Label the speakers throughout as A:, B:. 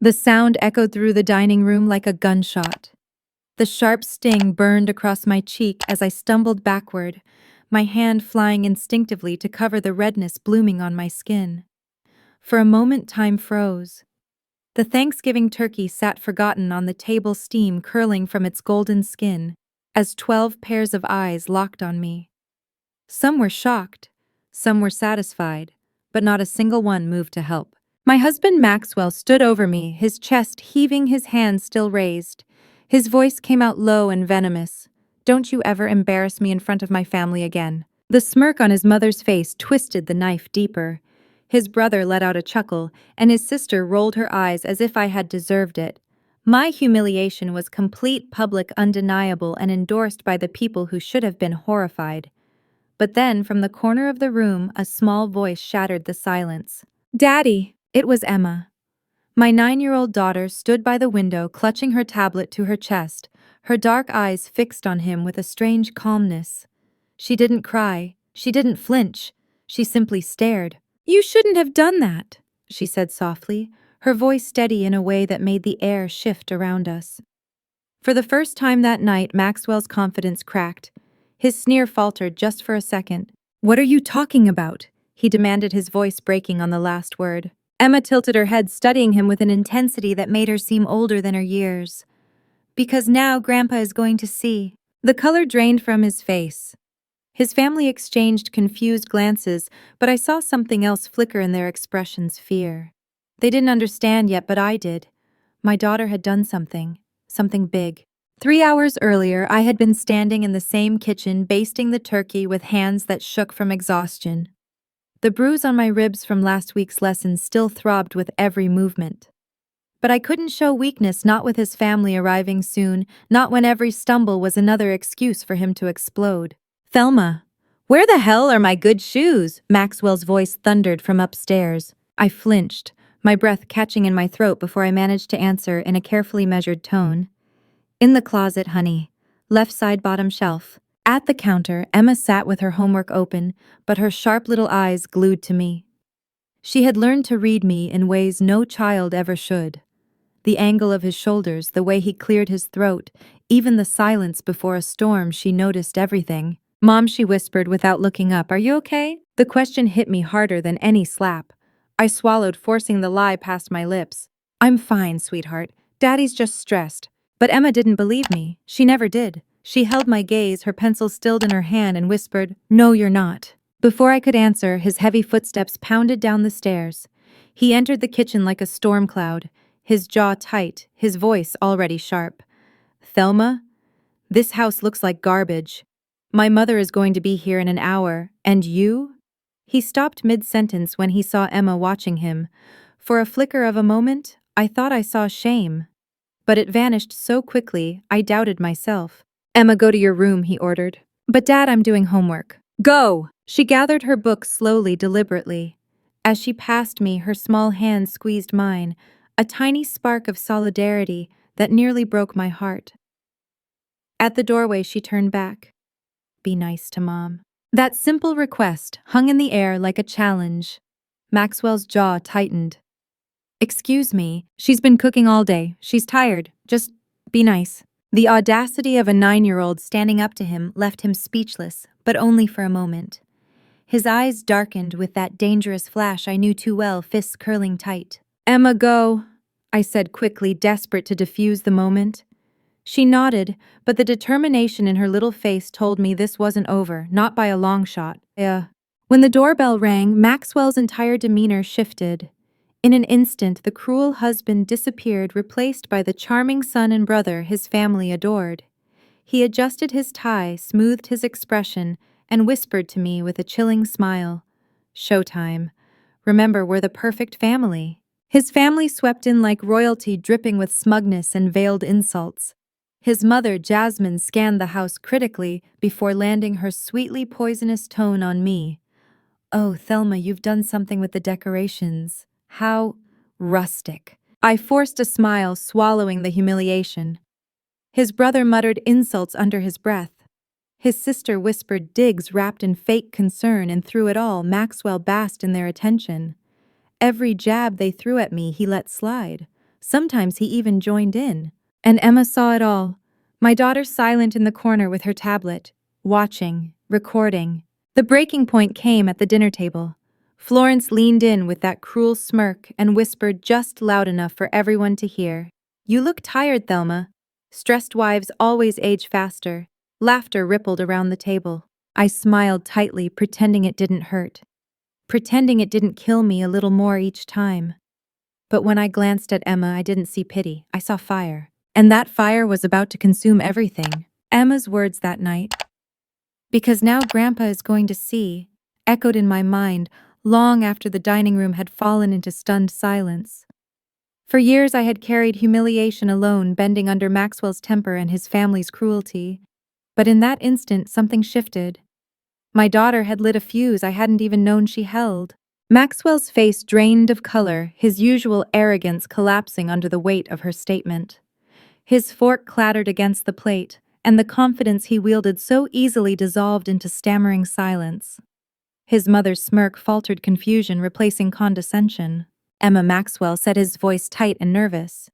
A: The sound echoed through the dining room like a gunshot. The sharp sting burned across my cheek as I stumbled backward, my hand flying instinctively to cover the redness blooming on my skin. For a moment, time froze. The Thanksgiving turkey sat forgotten on the table, steam curling from its golden skin, as 12 pairs of eyes locked on me. Some were shocked, some were satisfied, but not a single one moved to help. My husband Maxwell stood over me, his chest heaving, his hands still raised. His voice came out low and venomous. "Don't you ever embarrass me in front of my family again." The smirk on his mother's face twisted the knife deeper. His brother let out a chuckle, and his sister rolled her eyes as if I had deserved it. My humiliation was complete, public, undeniable, and endorsed by the people who should have been horrified. But then, from the corner of the room, a small voice shattered the silence. "Daddy!" It was Emma. My 9-year-old daughter stood by the window, clutching her tablet to her chest, her dark eyes fixed on him with a strange calmness. She didn't cry, she didn't flinch, she simply stared. "You shouldn't have done that," she said softly, her voice steady in a way that made the air shift around us. For the first time that night, Maxwell's confidence cracked. His sneer faltered just for a second. "What are you talking about?" he demanded, his voice breaking on the last word. Emma tilted her head, studying him with an intensity that made her seem older than her years. "Because now Grandpa is going to see." The color drained from his face. His family exchanged confused glances, but I saw something else flicker in their expressions: fear. They didn't understand yet, but I did. My daughter had done something big. 3 hours earlier, I had been standing in the same kitchen, basting the turkey with hands that shook from exhaustion. The bruise on my ribs from last week's lesson still throbbed with every movement. But I couldn't show weakness, not with his family arriving soon, not when every stumble was another excuse for him to explode. "Thelma, where the hell are my good shoes?" Maxwell's voice thundered from upstairs. I flinched, my breath catching in my throat before I managed to answer in a carefully measured tone. "In the closet, honey. Left side bottom shelf." At the counter, Emma sat with her homework open, but her sharp little eyes glued to me. She had learned to read me in ways no child ever should. The angle of his shoulders, the way he cleared his throat, even the silence before a storm, she noticed everything. "Mom," she whispered without looking up, "are you okay?" The question hit me harder than any slap. I swallowed, forcing the lie past my lips. "I'm fine, sweetheart. Daddy's just stressed." But Emma didn't believe me. She never did. She held my gaze, her pencil stilled in her hand, and whispered, "No, you're not." Before I could answer, his heavy footsteps pounded down the stairs. He entered the kitchen like a storm cloud, his jaw tight, his voice already sharp. "Thelma, this house looks like garbage. My mother is going to be here in an hour, and you?" He stopped mid-sentence when he saw Emma watching him. For a flicker of a moment, I thought I saw shame. But it vanished so quickly, I doubted myself. "Emma, go to your room," he ordered. "But Dad, I'm doing homework." "Go!" She gathered her book slowly, deliberately. As she passed me, her small hand squeezed mine, a tiny spark of solidarity that nearly broke my heart. At the doorway, she turned back. "Be nice to Mom." That simple request hung in the air like a challenge. Maxwell's jaw tightened. "Excuse me, she's been cooking all day. She's tired. Just be nice." The audacity of a 9-year-old standing up to him left him speechless, but only for a moment. His eyes darkened with that dangerous flash I knew too well, fists curling tight. "Emma, go," I said quickly, desperate to defuse the moment. She nodded, but the determination in her little face told me this wasn't over, not by a long shot. When the doorbell rang, Maxwell's entire demeanor shifted. In an instant, the cruel husband disappeared, replaced by the charming son and brother his family adored. He adjusted his tie, smoothed his expression, and whispered to me with a chilling smile, "Showtime. Remember, we're the perfect family." His family swept in like royalty, dripping with smugness and veiled insults. His mother, Jasmine, scanned the house critically before landing her sweetly poisonous tone on me. "Oh, Thelma, you've done something with the decorations. How rustic." I forced a smile, swallowing the humiliation. His brother muttered insults under his breath. His sister whispered digs wrapped in fake concern, and through it all, Maxwell basked in their attention. Every jab they threw at me, he let slide. Sometimes he even joined in. And Emma saw it all. My daughter silent in the corner with her tablet, watching, recording. The breaking point came at the dinner table. Florence leaned in with that cruel smirk and whispered just loud enough for everyone to hear. "You look tired, Thelma." Stressed wives always age faster. Laughter rippled around the table. I smiled tightly, pretending it didn't hurt. Pretending it didn't kill me a little more each time. But when I glanced at Emma, I didn't see pity. I saw fire. And that fire was about to consume everything. Emma's words that night, "Because now Grandpa is going to see," echoed in my mind long after the dining room had fallen into stunned silence. For years I had carried humiliation alone, bending under Maxwell's temper and his family's cruelty. But in that instant, something shifted. My daughter had lit a fuse I hadn't even known she held. Maxwell's face drained of color, his usual arrogance collapsing under the weight of her statement. His fork clattered against the plate, and the confidence he wielded so easily dissolved into stammering silence. His mother's smirk faltered confusion, replacing condescension. Emma Maxwell said, his voice tight and nervous.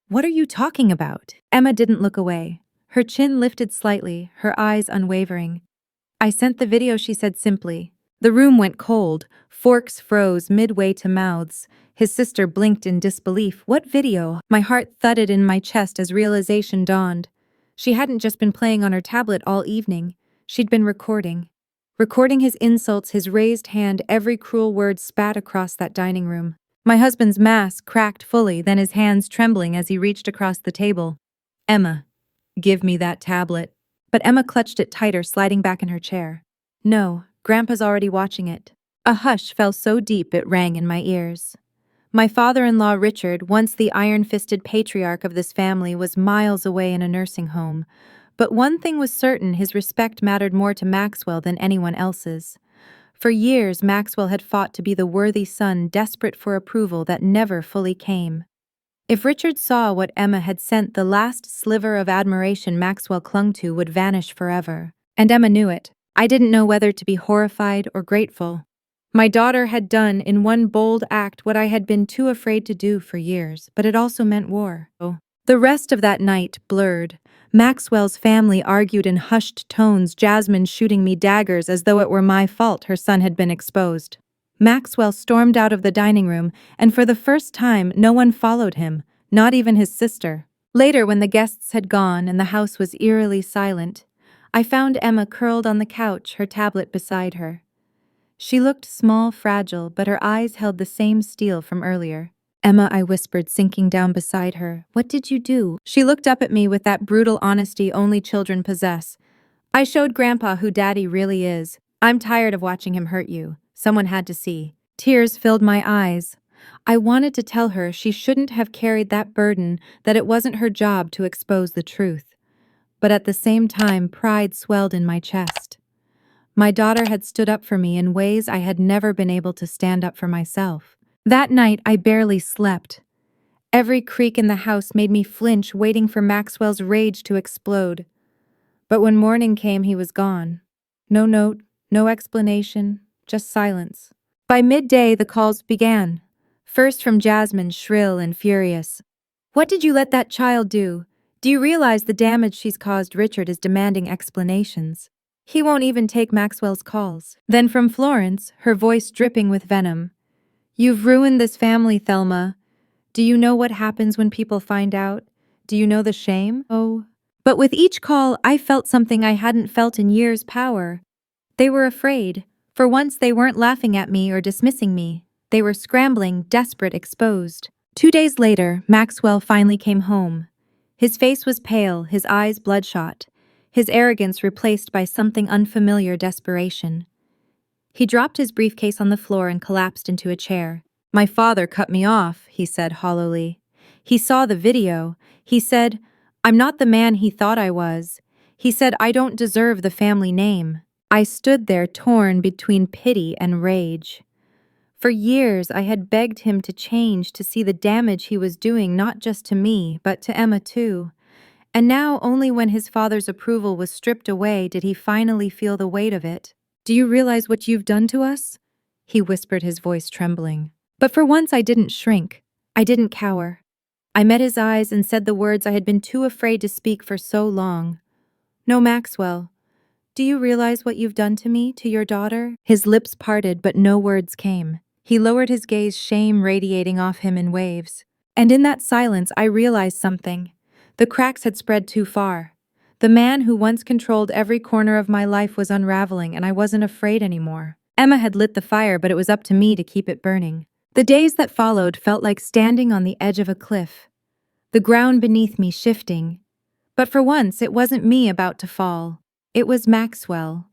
A: "What are you talking about?" Emma didn't look away. Her chin lifted slightly, her eyes unwavering. "I sent the video," she said simply. The room went cold. Forks froze midway to mouths. His sister blinked in disbelief. "What video?" My heart thudded in my chest as realization dawned. She hadn't just been playing on her tablet all evening. She'd been recording. Recording his insults, his raised hand, every cruel word spat across that dining room. My husband's mask cracked fully, then his hands trembling as he reached across the table. "Emma, give me that tablet." But Emma clutched it tighter, sliding back in her chair. "No, Grandpa's already watching it." A hush fell so deep it rang in my ears. My father-in-law Richard, once the iron-fisted patriarch of this family, was miles away in a nursing home. But one thing was certain: his respect mattered more to Maxwell than anyone else's. For years, Maxwell had fought to be the worthy son, desperate for approval that never fully came. If Richard saw what Emma had sent, the last sliver of admiration Maxwell clung to would vanish forever. And Emma knew it. I didn't know whether to be horrified or grateful. My daughter had done in one bold act what I had been too afraid to do for years, but it also meant war. The rest of that night blurred. Maxwell's family argued in hushed tones, Jasmine shooting me daggers as though it were my fault her son had been exposed. Maxwell stormed out of the dining room, and for the first time no one followed him, not even his sister. Later, when the guests had gone and the house was eerily silent, I found Emma curled on the couch, her tablet beside her. She looked small, fragile, but her eyes held the same steel from earlier. "Emma," I whispered, sinking down beside her, "what did you do?" She looked up at me with that brutal honesty only children possess. "I showed Grandpa who Daddy really is. I'm tired of watching him hurt you. Someone had to see." Tears filled my eyes. I wanted to tell her she shouldn't have carried that burden, that it wasn't her job to expose the truth. But at the same time, pride swelled in my chest. My daughter had stood up for me in ways I had never been able to stand up for myself. That night, I barely slept. Every creak in the house made me flinch, waiting for Maxwell's rage to explode. But when morning came, he was gone. No note, no explanation, just silence. By midday, the calls began. First from Jasmine, shrill and furious. "What did you let that child do? Do you realize the damage she's caused? Richard is demanding explanations. He won't even take Maxwell's calls." Then from Florence, her voice dripping with venom. "You've ruined this family, Thelma. Do you know what happens when people find out? Do you know the shame?" Oh. But with each call, I felt something I hadn't felt in years: power. They were afraid. For once, they weren't laughing at me or dismissing me. They were scrambling, desperate, exposed. 2 days later, Maxwell finally came home. His face was pale, his eyes bloodshot, his arrogance replaced by something unfamiliar: desperation. He dropped his briefcase on the floor and collapsed into a chair. "My father cut me off," he said hollowly. "He saw the video. He said, I'm not the man he thought I was. He said I don't deserve the family name." I stood there, torn between pity and rage. For years, I had begged him to change, to see the damage he was doing not just to me, but to Emma too. And now, only when his father's approval was stripped away, did he finally feel the weight of it. "Do you realize what you've done to us?" he whispered, his voice trembling. But for once, I didn't shrink. I didn't cower. I met his eyes and said the words I had been too afraid to speak for so long. No, Maxwell. Do you realize what you've done to me, to your daughter? His lips parted, but no words came. He lowered his gaze, shame radiating off him in waves. And in that silence, I realized something. The cracks had spread too far. The man who once controlled every corner of my life was unraveling, and I wasn't afraid anymore. Emma had lit the fire, but it was up to me to keep it burning. The days that followed felt like standing on the edge of a cliff. The ground beneath me shifting. But for once, it wasn't me about to fall. It was Maxwell.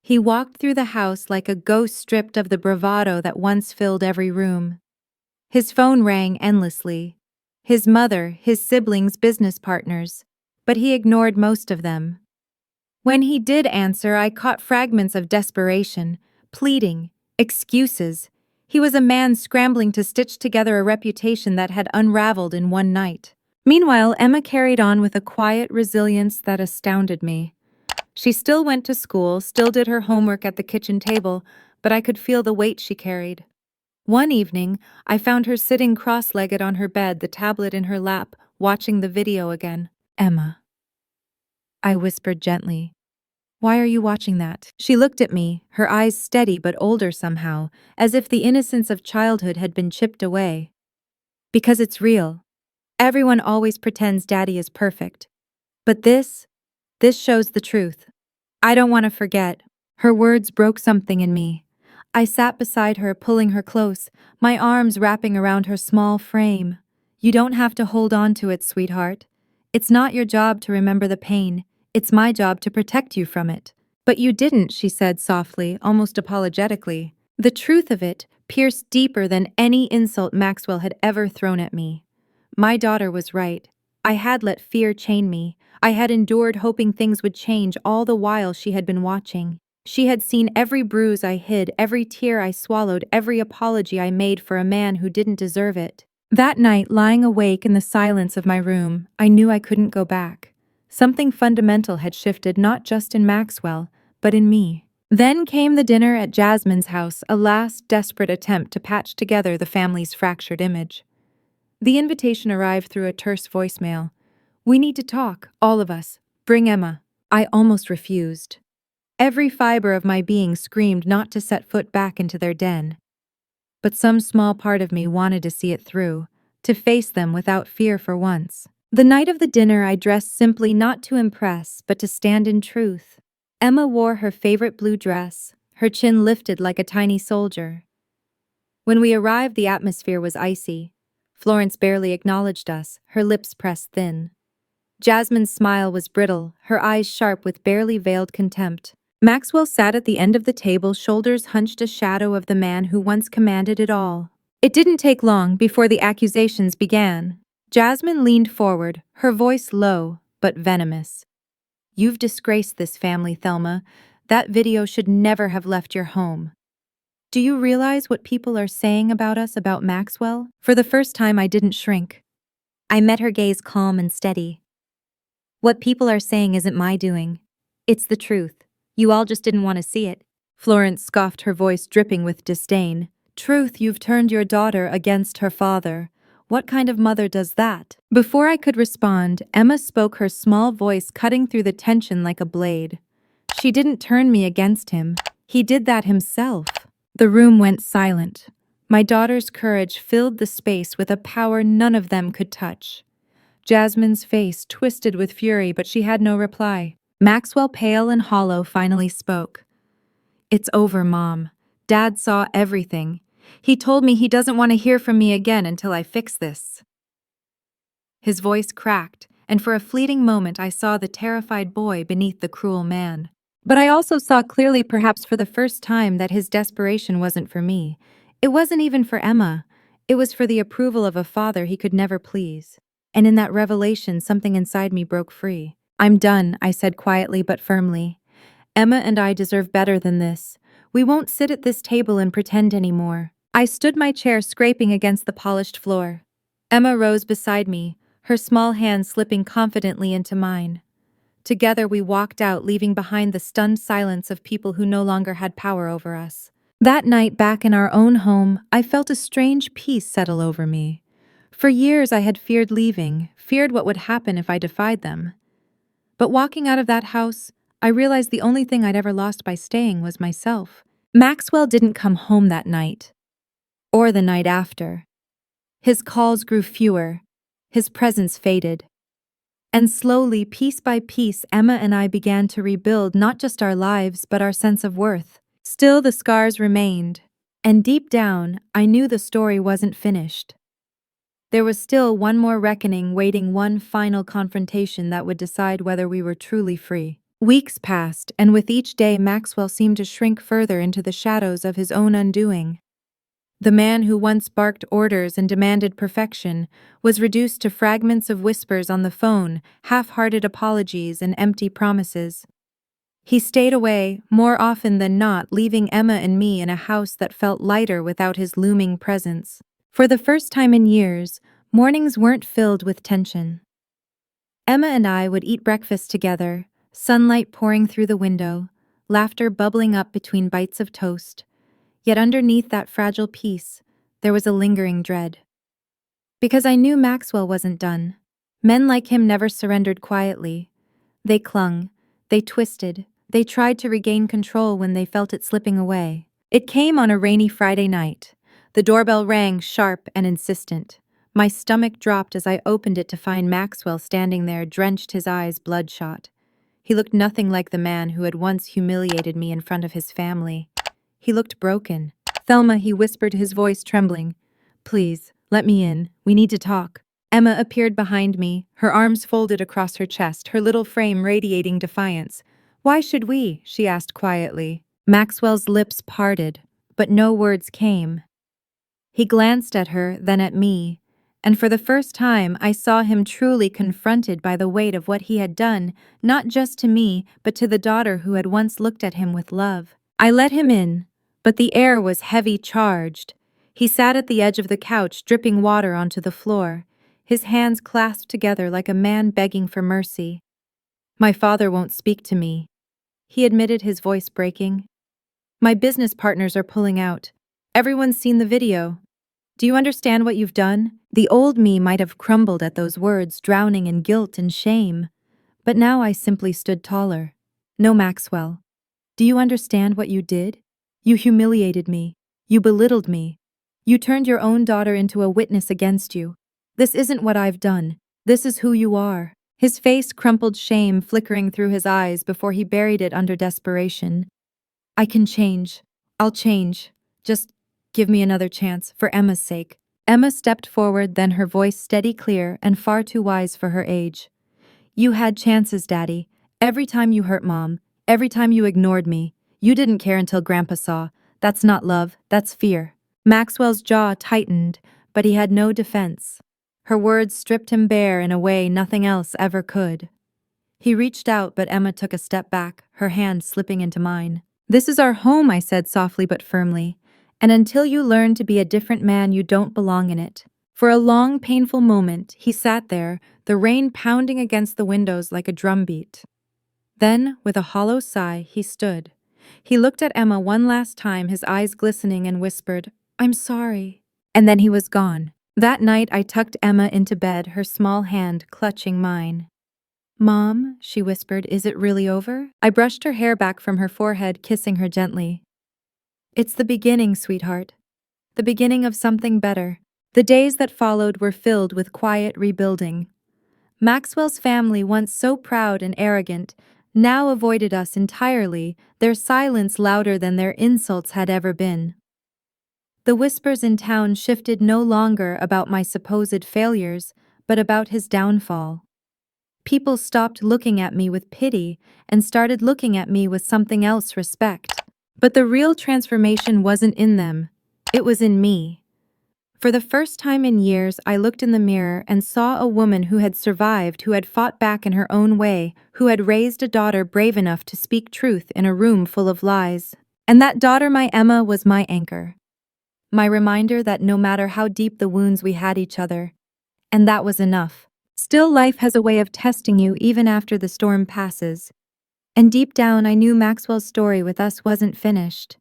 A: He walked through the house like a ghost stripped of the bravado that once filled every room. His phone rang endlessly. His mother, his siblings, business partners. But he ignored most of them. When he did answer, I caught fragments of desperation, pleading, excuses. He was a man scrambling to stitch together a reputation that had unraveled in one night. Meanwhile, Emma carried on with a quiet resilience that astounded me. She still went to school, still did her homework at the kitchen table, but I could feel the weight she carried. One evening, I found her sitting cross-legged on her bed, the tablet in her lap, watching the video again. Emma, I whispered gently. Why are you watching that? She looked at me, her eyes steady but older somehow, as if the innocence of childhood had been chipped away. Because it's real. Everyone always pretends Daddy is perfect. But this shows the truth. I don't want to forget. Her words broke something in me. I sat beside her, pulling her close, my arms wrapping around her small frame. You don't have to hold on to it, sweetheart. It's not your job to remember the pain. It's my job to protect you from it. But you didn't, she said softly, almost apologetically. The truth of it pierced deeper than any insult Maxwell had ever thrown at me. My daughter was right. I had let fear chain me. I had endured hoping things would change all the while she had been watching. She had seen every bruise I hid, every tear I swallowed, every apology I made for a man who didn't deserve it. That night, lying awake in the silence of my room, I knew I couldn't go back. Something fundamental had shifted not just in Maxwell, but in me. Then came the dinner at Jasmine's house, a last desperate attempt to patch together the family's fractured image. The invitation arrived through a terse voicemail. We need to talk, all of us. Bring Emma. I almost refused. Every fiber of my being screamed not to set foot back into their den. But some small part of me wanted to see it through, to face them without fear for once. The night of the dinner, I dressed simply, not to impress, but to stand in truth. Emma wore her favorite blue dress, her chin lifted like a tiny soldier. When we arrived, the atmosphere was icy. Florence barely acknowledged us, her lips pressed thin. Jasmine's smile was brittle, her eyes sharp with barely veiled contempt. Maxwell sat at the end of the table, shoulders hunched, a shadow of the man who once commanded it all. It didn't take long before the accusations began. Jasmine leaned forward, her voice low, but venomous. You've disgraced this family, Thelma. That video should never have left your home. Do you realize what people are saying about us, about Maxwell? For the first time, I didn't shrink. I met her gaze calm and steady. What people are saying isn't my doing. It's the truth. You all just didn't want to see it. Florence scoffed, her voice dripping with disdain. Truth, you've turned your daughter against her father. What kind of mother does that? Before I could respond, Emma spoke, her small voice cutting through the tension like a blade. She didn't turn me against him. He did that himself. The room went silent. My daughter's courage filled the space with a power none of them could touch. Jasmine's face twisted with fury, but she had no reply. Maxwell, pale and hollow, finally spoke. It's over, Mom. Dad saw everything. He told me he doesn't want to hear from me again until I fix this. His voice cracked, and for a fleeting moment I saw the terrified boy beneath the cruel man. But I also saw clearly, perhaps for the first time, that his desperation wasn't for me. It wasn't even for Emma. It was for the approval of a father he could never please. And in that revelation, something inside me broke free. I'm done, I said quietly but firmly. Emma and I deserve better than this. We won't sit at this table and pretend anymore. I stood my chair, scraping against the polished floor. Emma rose beside me, her small hand slipping confidently into mine. Together we walked out, leaving behind the stunned silence of people who no longer had power over us. That night, back in our own home, I felt a strange peace settle over me. For years I had feared leaving, feared what would happen if I defied them. But walking out of that house, I realized the only thing I'd ever lost by staying was myself. Maxwell didn't come home that night, or the night after. His calls grew fewer, his presence faded. And slowly, piece by piece, Emma and I began to rebuild not just our lives, but our sense of worth. Still, the scars remained, and deep down, I knew the story wasn't finished. There was still one more reckoning waiting, one final confrontation that would decide whether we were truly free. Weeks passed, and with each day Maxwell seemed to shrink further into the shadows of his own undoing. The man who once barked orders and demanded perfection was reduced to fragments of whispers on the phone, half-hearted apologies, and empty promises. He stayed away, more often than not, leaving Emma and me in a house that felt lighter without his looming presence. For the first time in years, mornings weren't filled with tension. Emma and I would eat breakfast together, sunlight pouring through the window, laughter bubbling up between bites of toast. Yet underneath that fragile peace, there was a lingering dread. Because I knew Maxwell wasn't done. Men like him never surrendered quietly. They clung, they twisted, they tried to regain control when they felt it slipping away. It came on a rainy Friday night. The doorbell rang, sharp and insistent. My stomach dropped as I opened it to find Maxwell standing there, drenched, his eyes bloodshot. He looked nothing like the man who had once humiliated me in front of his family. He looked broken. "Thelma," he whispered, his voice trembling. "Please, let me in. We need to talk." Emma appeared behind me, her arms folded across her chest, her little frame radiating defiance. "Why should we?" she asked quietly. Maxwell's lips parted, but no words came. He glanced at her, then at me, and for the first time I saw him truly confronted by the weight of what he had done, not just to me, but to the daughter who had once looked at him with love. I let him in, but the air was heavy, charged. He sat at the edge of the couch, dripping water onto the floor, his hands clasped together like a man begging for mercy. "My father won't speak to me," he admitted, his voice breaking. "My business partners are pulling out. Everyone's seen the video. Do you understand what you've done?" The old me might have crumbled at those words, drowning in guilt and shame. But now I simply stood taller. "No, Maxwell. Do you understand what you did? You humiliated me. You belittled me. You turned your own daughter into a witness against you. This isn't what I've done. This is who you are." His face crumpled, shame flickering through his eyes before he buried it under desperation. "I can change. I'll change. Just give me another chance, for Emma's sake." Emma stepped forward, then her voice steady, clear, and far too wise for her age. "You had chances, Daddy. Every time you hurt Mom, every time you ignored me. You didn't care until Grandpa saw. That's not love, that's fear." Maxwell's jaw tightened, but he had no defense. Her words stripped him bare in a way nothing else ever could. He reached out, but Emma took a step back, her hand slipping into mine. "This is our home," I said softly but firmly. "And until you learn to be a different man, you don't belong in it." For a long, painful moment, he sat there, the rain pounding against the windows like a drumbeat. Then, with a hollow sigh, he stood. He looked at Emma one last time, his eyes glistening, and whispered, "I'm sorry." And then he was gone. That night, I tucked Emma into bed, her small hand clutching mine. "Mom," she whispered, "is it really over?" I brushed her hair back from her forehead, kissing her gently. "It's the beginning, sweetheart. The beginning of something better." The days that followed were filled with quiet rebuilding. Maxwell's family, once so proud and arrogant, now avoided us entirely, their silence louder than their insults had ever been. The whispers in town shifted no longer about my supposed failures, but about his downfall. People stopped looking at me with pity and started looking at me with something else, respect. But the real transformation wasn't in them, it was in me. For the first time in years, I looked in the mirror and saw a woman who had survived, who had fought back in her own way, who had raised a daughter brave enough to speak truth in a room full of lies. And that daughter, my Emma, was my anchor. My reminder that no matter how deep the wounds, we had each other. And that was enough. Still, life has a way of testing you even after the storm passes. And deep down, I knew Maxwell's story with us wasn't finished.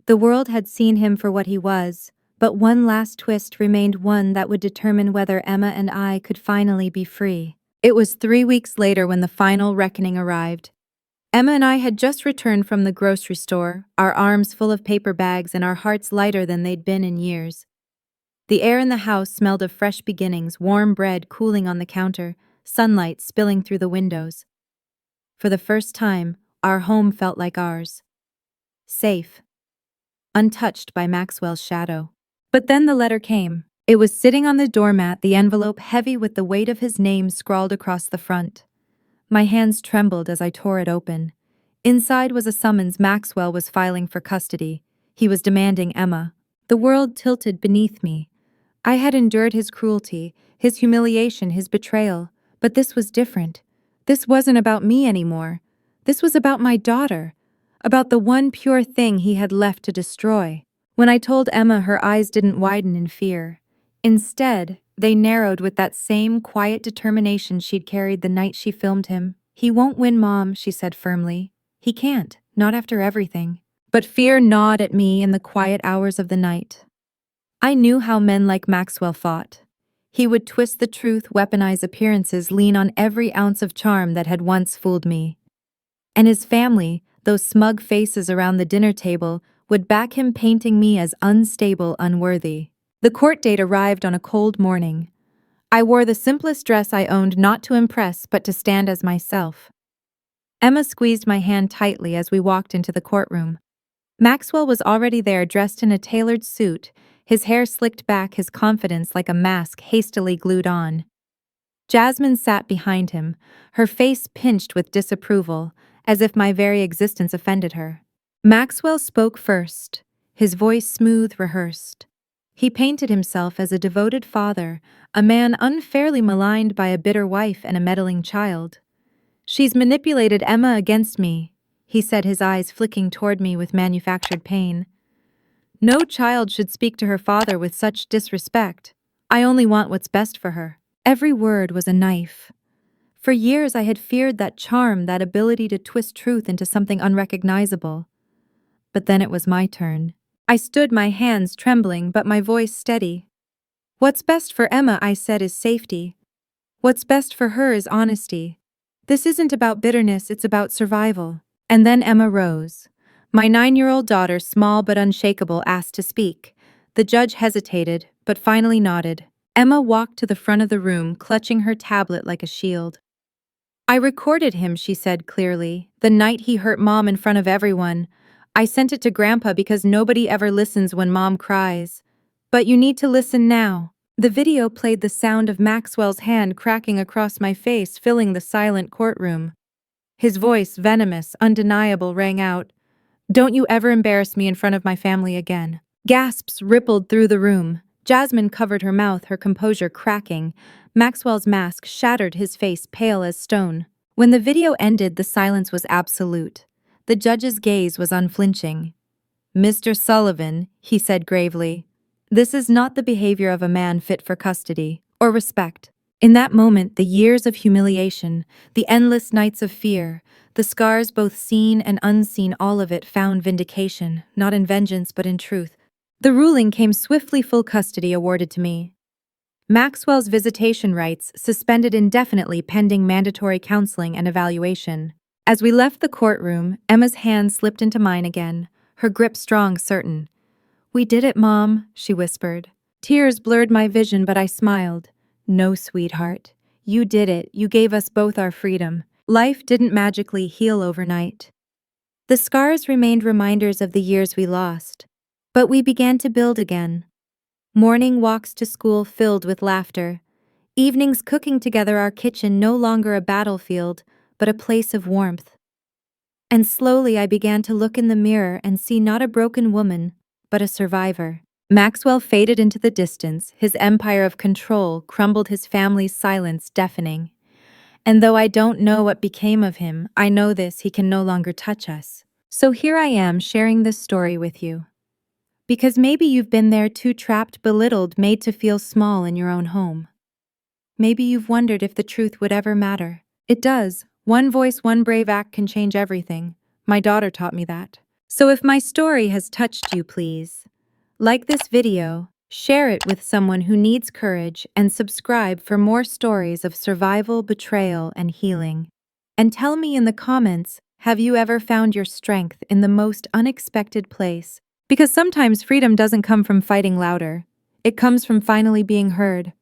A: The world had seen him for what he was, But one last twist remained, one that would determine whether Emma and I could finally be free. It was 3 weeks later when the final reckoning arrived. Emma and I had just returned from the grocery store, our arms full of paper bags and our hearts lighter than they'd been in years. The air in the house smelled of fresh beginnings, warm bread cooling on the counter, sunlight spilling through the windows. For the first time, our home felt like ours. Safe, untouched by Maxwell's shadow. But then the letter came. It was sitting on the doormat, the envelope heavy with the weight of his name scrawled across the front. My hands trembled as I tore it open. Inside was a summons. Maxwell was filing for custody. He was demanding Emma. The world tilted beneath me. I had endured his cruelty, his humiliation, his betrayal, but this was different. This wasn't about me anymore. This was about my daughter, about the one pure thing he had left to destroy. When I told Emma, her eyes didn't widen in fear. Instead, they narrowed with that same quiet determination she'd carried the night she filmed him. "He won't win, Mom," she said firmly. "He can't, not after everything." But fear gnawed at me in the quiet hours of the night. I knew how men like Maxwell fought. He would twist the truth, weaponize appearances, lean on every ounce of charm that had once fooled me. And his family, those smug faces around the dinner table, would back him, painting me as unstable, unworthy. The court date arrived on a cold morning. I wore the simplest dress I owned, not to impress but to stand as myself. Emma squeezed my hand tightly as we walked into the courtroom. Maxwell was already there, dressed in a tailored suit, his hair slicked back, his confidence like a mask hastily glued on. Jasmine sat behind him, her face pinched with disapproval, as if my very existence offended her. Maxwell spoke first, his voice smooth, rehearsed. He painted himself as a devoted father, a man unfairly maligned by a bitter wife and a meddling child. "She's manipulated Emma against me," he said, his eyes flicking toward me with manufactured pain. "No child should speak to her father with such disrespect. I only want what's best for her." Every word was a knife. For years I had feared that charm, that ability to twist truth into something unrecognizable. But then it was my turn. I stood, my hands trembling but my voice steady. "What's best for Emma," I said, "is safety. What's best for her is honesty. This isn't about bitterness, it's about survival." And then Emma rose. My 9-year-old daughter, small but unshakable, asked to speak. The judge hesitated, but finally nodded. Emma walked to the front of the room, clutching her tablet like a shield. "I recorded him," she said clearly, "the night he hurt Mom in front of everyone. I sent it to Grandpa because nobody ever listens when Mom cries. But you need to listen now." The video played, the sound of Maxwell's hand cracking across my face, filling the silent courtroom. His voice, venomous, undeniable, rang out. "Don't you ever embarrass me in front of my family again." Gasps rippled through the room. Jasmine covered her mouth, her composure cracking. Maxwell's mask shattered, his face pale as stone. When the video ended, the silence was absolute. The judge's gaze was unflinching. "Mr. Sullivan," he said gravely, "this is not the behavior of a man fit for custody or respect." In that moment, the years of humiliation, the endless nights of fear, the scars both seen and unseen, all of it found vindication, not in vengeance but in truth. The ruling came swiftly, full custody awarded to me. Maxwell's visitation rights suspended indefinitely pending mandatory counseling and evaluation. As we left the courtroom, Emma's hand slipped into mine again, her grip strong, certain. "We did it, Mom," she whispered. Tears blurred my vision, but I smiled. "No, sweetheart. You did it. You gave us both our freedom. Life didn't magically heal overnight. The scars remained reminders of the years we lost. But we began to build again. Morning walks to school filled with laughter. Evenings cooking together, our kitchen no longer a battlefield, but a place of warmth. And slowly I began to look in the mirror and see not a broken woman, but a survivor. Maxwell faded into the distance, his empire of control crumbled, his family's silence deafening. And though I don't know what became of him, I know this: he can no longer touch us. So here I am sharing this story with you. Because maybe you've been there too, trapped, belittled, made to feel small in your own home. Maybe you've wondered if the truth would ever matter. It does. One voice, one brave act can change everything. My daughter taught me that. So if my story has touched you, please like this video, Share it with someone who needs courage and subscribe for more stories of survival, betrayal, and healing. And tell me in the comments, have you ever found your strength in the most unexpected place? Because sometimes freedom doesn't come from fighting louder. It comes from finally being heard.